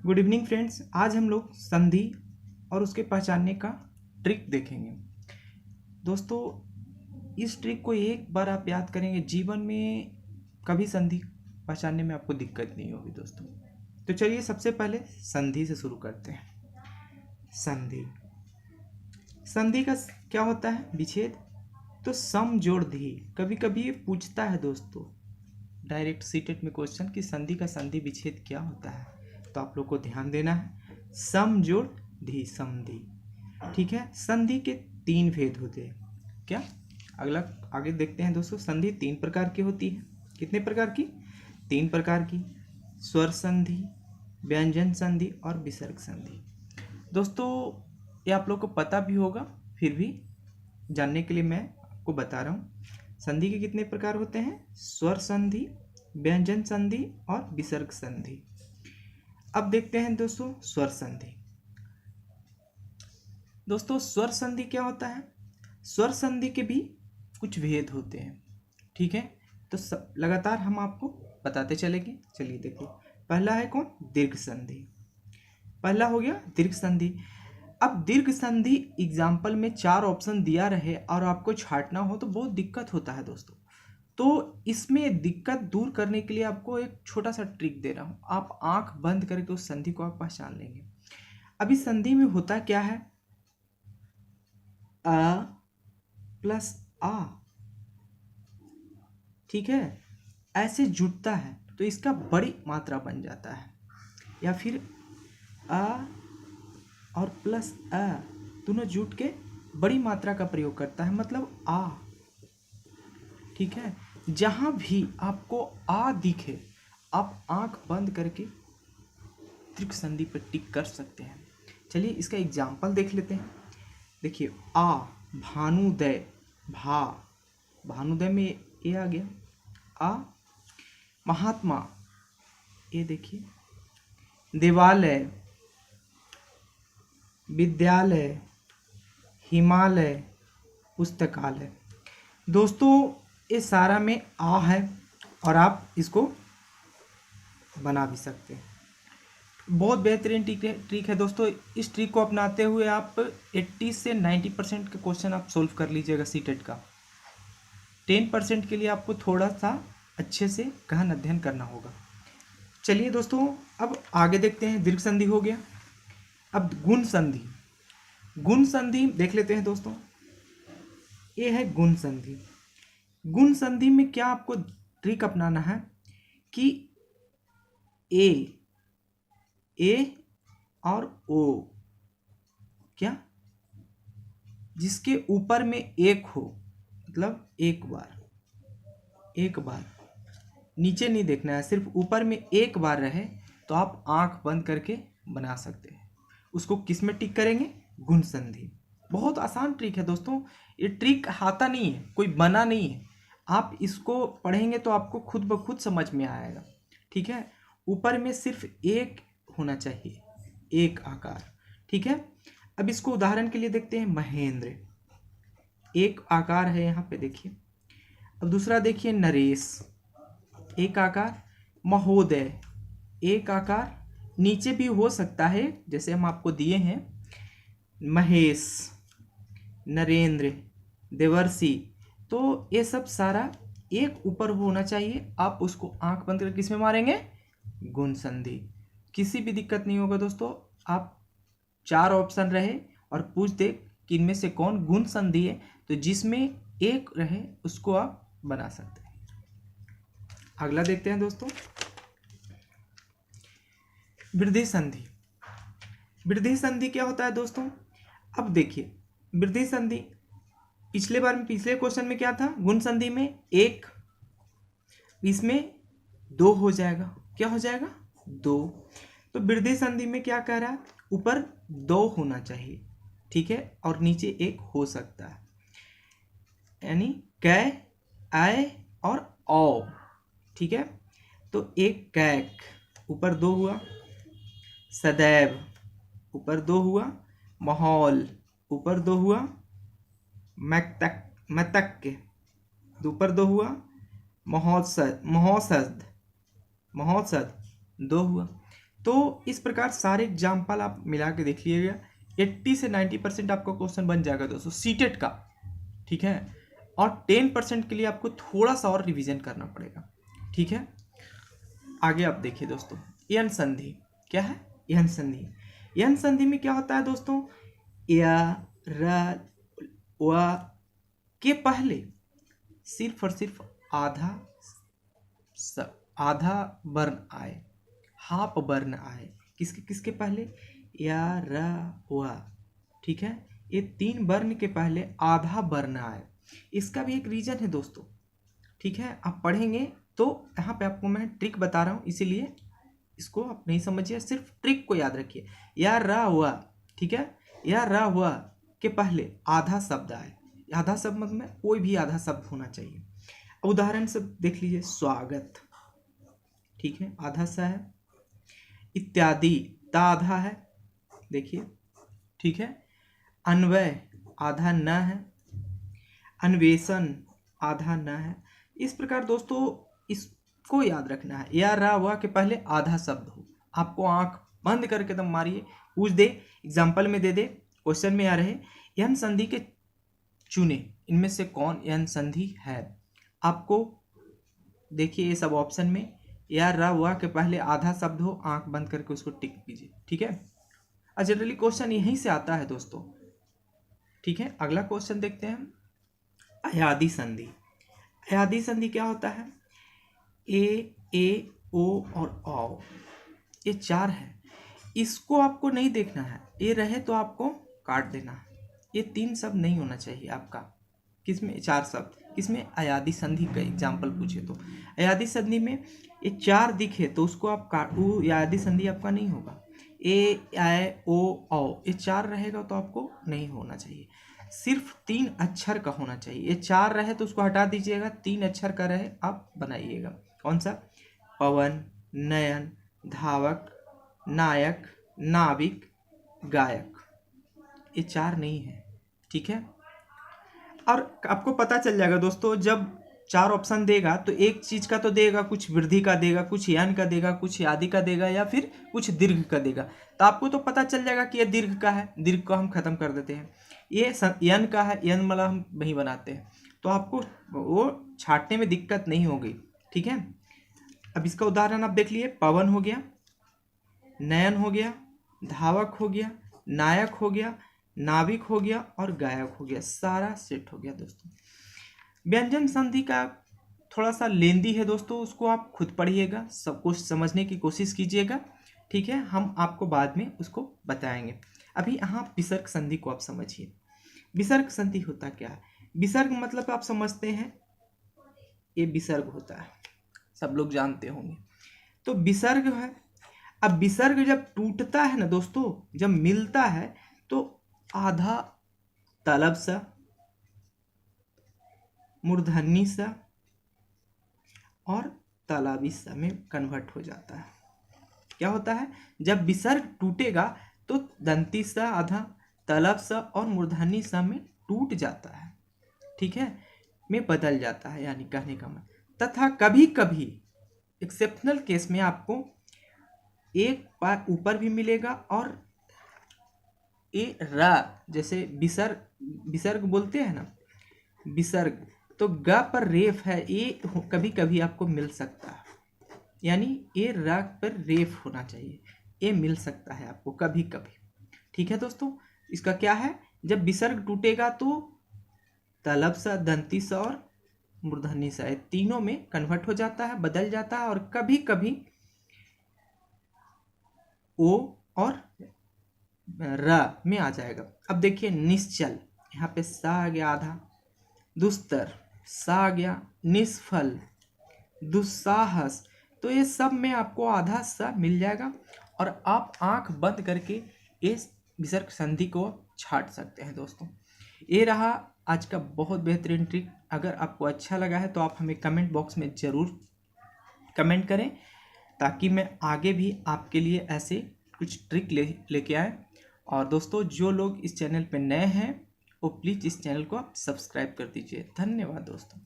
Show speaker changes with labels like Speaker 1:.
Speaker 1: Good evening friends. आज हम लोग संधि और उसके पहचानने का ट्रिक देखेंगे। दोस्तों, इस ट्रिक को एक बार आप याद करेंगे, जीवन में कभी संधि पहचानने में आपको दिक्कत नहीं होगी दोस्तों। तो चलिए सबसे पहले संधि से शुरू करते हैं। संधि संधि का क्या होता है? विच्छेद। तो सम जोड़ धी, कभी कभी ये पूछता है दोस्तों डायरेक्ट सीटेट में क्वेश्चन कि संधि का संधि विच्छेद क्या होता है, तो आप लोग को ध्यान देना है। सम जोड़ धी, संधि। ठीक है। संधि के 3 भेद होते हैं। क्या? अगला आगे देखते हैं दोस्तों। संधि 3 प्रकार की होती है। कितने प्रकार की? 3 प्रकार की। स्वर संधि, व्यंजन संधि और विसर्ग संधि। दोस्तों ये आप लोग को पता भी होगा, फिर भी जानने के लिए मैं आपको बता रहा हूँ। संधि के कितने प्रकार होते हैं? स्वर संधि, व्यंजन संधि और विसर्ग संधि। अब देखते हैं दोस्तों स्वर संधि। दोस्तों स्वर संधि क्या होता है? स्वर संधि के भी कुछ भेद होते हैं। ठीक है, तो लगातार हम आपको बताते चलेंगे। चलिए देखिए, पहला है कौन? दीर्घ संधि। पहला हो गया दीर्घ संधि। अब दीर्घ संधि एग्जाम्पल में 4 ऑप्शन दिया रहे और आपको छांटना हो तो बहुत दिक्कत होता है दोस्तों। तो इसमें दिक्कत दूर करने के लिए आपको एक छोटा सा ट्रिक दे रहा हूँ। आप आंख बंद करके उस संधि को आप पहचान लेंगे। अभी संधि में होता क्या है? अ प्लस आ। ठीक है, ऐसे जुड़ता है तो इसका बड़ी मात्रा बन जाता है। या फिर अ और प्लस अ दोनों जुट के बड़ी मात्रा का प्रयोग करता है, मतलब आ। ठीक है, जहां भी आपको आ दिखे आप आंख बंद करके दीर्घ संधि पर टिक कर सकते हैं। चलिए इसका एग्जाम्पल देख लेते हैं। देखिए, आ भानुदय, भा भानुदय में ए आ गया। आ महात्मा, ये देखिए। देवालय, विद्यालय, हिमालय, पुस्तकालय। दोस्तों ये सारा में आ है और आप इसको बना भी सकते हैं। बहुत बेहतरीन ट्रिक है दोस्तों। इस ट्रिक को अपनाते हुए आप 80 से 90% के क्वेश्चन आप सोल्व कर लीजिएगा सीटेट का। 10% के लिए आपको थोड़ा सा अच्छे से गहन अध्ययन करना होगा। चलिए दोस्तों अब आगे देखते हैं। दीर्घ संधि हो गया। अब गुण संधि। गुण संधि देख लेते हैं दोस्तों। ये है गुण संधि। गुण संधि में क्या आपको ट्रिक अपनाना है कि ए और ओ, क्या जिसके ऊपर में एक हो, मतलब एक बार नीचे नहीं देखना है, सिर्फ ऊपर में एक बार रहे तो आप आंख बंद करके बना सकते हैं। उसको किस में टिक करेंगे? गुण संधि। बहुत आसान ट्रिक है दोस्तों। ये ट्रिक आता नहीं है, कोई बना नहीं है। आप इसको पढ़ेंगे तो आपको खुद ब खुद समझ में आएगा। ठीक है, ऊपर में सिर्फ एक होना चाहिए, एक आकार। ठीक है, अब इसको उदाहरण के लिए देखते हैं। महेंद्र, एक आकार है यहाँ पे देखिए। अब दूसरा देखिए, नरेश, एक आकार। महोदय, एक आकार। नीचे भी हो सकता है जैसे हम आपको दिए हैं। महेश, नरेंद्र, देवर्षि। तो ये सब सारा एक ऊपर होना चाहिए। आप उसको आंख बंद करके किस में मारेंगे? गुण संधि। किसी भी दिक्कत नहीं होगा दोस्तों। आप 4 ऑप्शन रहे और पूछ दे कि इनमें से कौन गुण संधि है, तो जिसमें एक रहे उसको आप बना सकते हैं। अगला देखते हैं दोस्तों, वृद्धि संधि। वृद्धि संधि क्या होता है दोस्तों? अब देखिए, वृद्धि संधि पिछले क्वेश्चन में क्या था? गुण संधि में 1, इसमें 2 हो जाएगा। क्या हो जाएगा? 2। तो वृद्धि संधि में क्या कह रहा है? ऊपर 2 होना चाहिए। ठीक है, और नीचे 1 हो सकता है, यानी कै, आय और औ। ठीक है, तो एक कैक, ऊपर 2 हुआ। सदैव, ऊपर 2 हुआ। माहौल, ऊपर 2 हुआ। मतक, ऊपर 2 हुआ। महोत्सव, 2 हुआ। तो इस प्रकार सारे एग्जाम्पल आप मिला के देख लीजिएगा, 80 से 90% आपका क्वेश्चन बन जाएगा दोस्तों सीटेट का, ठीक है। और 10% के लिए आपको थोड़ा सा और रिवीजन करना पड़ेगा, ठीक है। आगे आप देखिए दोस्तों, यन संधि क्या है? यन संधि, यन संधि में क्या होता है दोस्तों, या र व के पहले सिर्फ और सिर्फ आधा वर्ण आए, हाफ वर्ण आए। किसके किसके पहले? या र व, ठीक है। ये 3 वर्ण के पहले आधा वर्ण आए। इसका भी एक रीजन है दोस्तों, ठीक है। आप पढ़ेंगे तो यहाँ पे आपको मैं ट्रिक बता रहा हूँ, इसीलिए इसको आप नहीं समझिए, सिर्फ ट्रिक को याद रखिए। या र व, ठीक है, या र व के पहले आधा शब्द आए। आधा शब्द मतलब कोई भी आधा शब्द होना चाहिए। उदाहरण से देख लीजिए, स्वागत, ठीक है, आधा सा है। इत्यादि, ता आधा है, देखिए, ठीक है। अन्वय, आधा न है। अन्वेषण, आधा न है। इस प्रकार दोस्तों इसको याद रखना है, या रा वा के पहले आधा शब्द हो। आपको आंख बंद करके दम मारिए, पूछ दे, एग्जाम्पल में दे दे, क्वेश्चन में आ रहे यन संधि के चुने, इनमें से कौन यन संधि है। आपको देखिए ये सब ऑप्शन में या रा वा के पहले आधा शब्द हो, आंख बंद करके उसको टिक कीजिए, ठीक है। जनरली क्वेश्चन यहीं से आता है दोस्तों, ठीक है। अगला क्वेश्चन देखते हैं, अयादी संधि। अयादी संधि क्या होता है? ए ओ और औ, ये 4 है। इसको आपको नहीं देखना है, ये रहे तो आपको काट देना है। ये 3 शब्द नहीं होना चाहिए आपका, किसमें 4 शब्द, किसमें? अयादी संधि का एग्जाम्पल पूछे तो। अयादी संधि में ये 4 दिखे तो उसको आप काट, वो अयादी संधि आपका नहीं होगा। ए ओ औ, ये 4 रहेगा तो आपको नहीं होना चाहिए। सिर्फ 3 अक्षर का होना चाहिए। ये 4 रहे तो उसको हटा दीजिएगा, 3 अक्षर का रहे आप बनाइएगा। कौन सा? पवन, नयन, धावक, नायक, नाविक, गायक। ये 4 नहीं है, ठीक है। और आपको पता चल जाएगा दोस्तों, जब 4 ऑप्शन देगा तो एक चीज का तो देगा, कुछ वृद्धि का देगा, कुछ यान का देगा, कुछ आदि का देगा, या फिर कुछ दीर्घ का देगा। तो आपको तो पता चल जाएगा कि ये दीर्घ का है, दीर्घ को हम खत्म कर देते हैं। ये यन का है, यन वाला हम नहीं बनाते हैं, तो आपको वो छांटने में दिक्कत नहीं होगी, ठीक है। अब इसका उदाहरण आप देख लिए, पवन हो गया, नयन हो गया, धावक हो गया, नायक हो गया, नाविक हो गया और गायक हो गया, सारा सेट हो गया दोस्तों। व्यंजन संधि का थोड़ा सा लेंदी है दोस्तों, उसको आप खुद पढ़िएगा, सब कुछ समझने की कोशिश कीजिएगा, ठीक है। हम आपको बाद में उसको बताएंगे। अभी यहाँ विसर्ग संधि को आप समझिए। विसर्ग संधि होता क्या है? विसर्ग मतलब आप समझते हैं, ये विसर्ग होता है, सब लोग जानते होंगे। तो विसर्ग है। अब विसर्ग जब टूटता है ना दोस्तों, जब मिलता है तो आधा तलब सा, मूर्धन्य सा और तालाबी सा में कन्वर्ट हो जाता है। क्या होता है? जब विसर्ग टूटेगा तो दंती सा, आधा तलब सा और मूर्धन्य सा में टूट जाता है, ठीक है, में बदल जाता है, यानी कहने का मतलब। तथा कभी कभी एक्सेप्शनल केस में आपको एक बार ऊपर भी मिलेगा और ए रा, जैसे विसर्ग बोलते हैं ना, विसर्ग, तो ग पर रेफ है, ये कभी कभी आपको मिल सकता है, यानी ए रा पर रेफ होना चाहिए, ये मिल सकता है आपको कभी कभी, ठीक है दोस्तों। इसका क्या है? जब विसर्ग टूटेगा तो तलब सा, दंती सा और मूर्धन्य सा, तीनों में कन्वर्ट हो जाता है, बदल जाता है, और कभी कभी ओ और र में आ जाएगा। अब देखिए निश्चल, यहाँ पे सा आ गया आधा, दुस्तर सा आ गया, निष्फल, दुस्साहस, तो ये सब में आपको आधा सा मिल जाएगा और आप आंख बंद करके इस विसर्ग संधि को छाट सकते हैं दोस्तों। ये रहा आज का बहुत बेहतरीन ट्रिक। अगर आपको अच्छा लगा है तो आप हमें कमेंट बॉक्स में ज़रूर कमेंट करें, ताकि मैं आगे भी आपके लिए ऐसे कुछ ट्रिक लेके आए। और दोस्तों जो लोग इस चैनल पे नए हैं वो प्लीज़ इस चैनल को आप सब्सक्राइब कर दीजिए। धन्यवाद दोस्तों।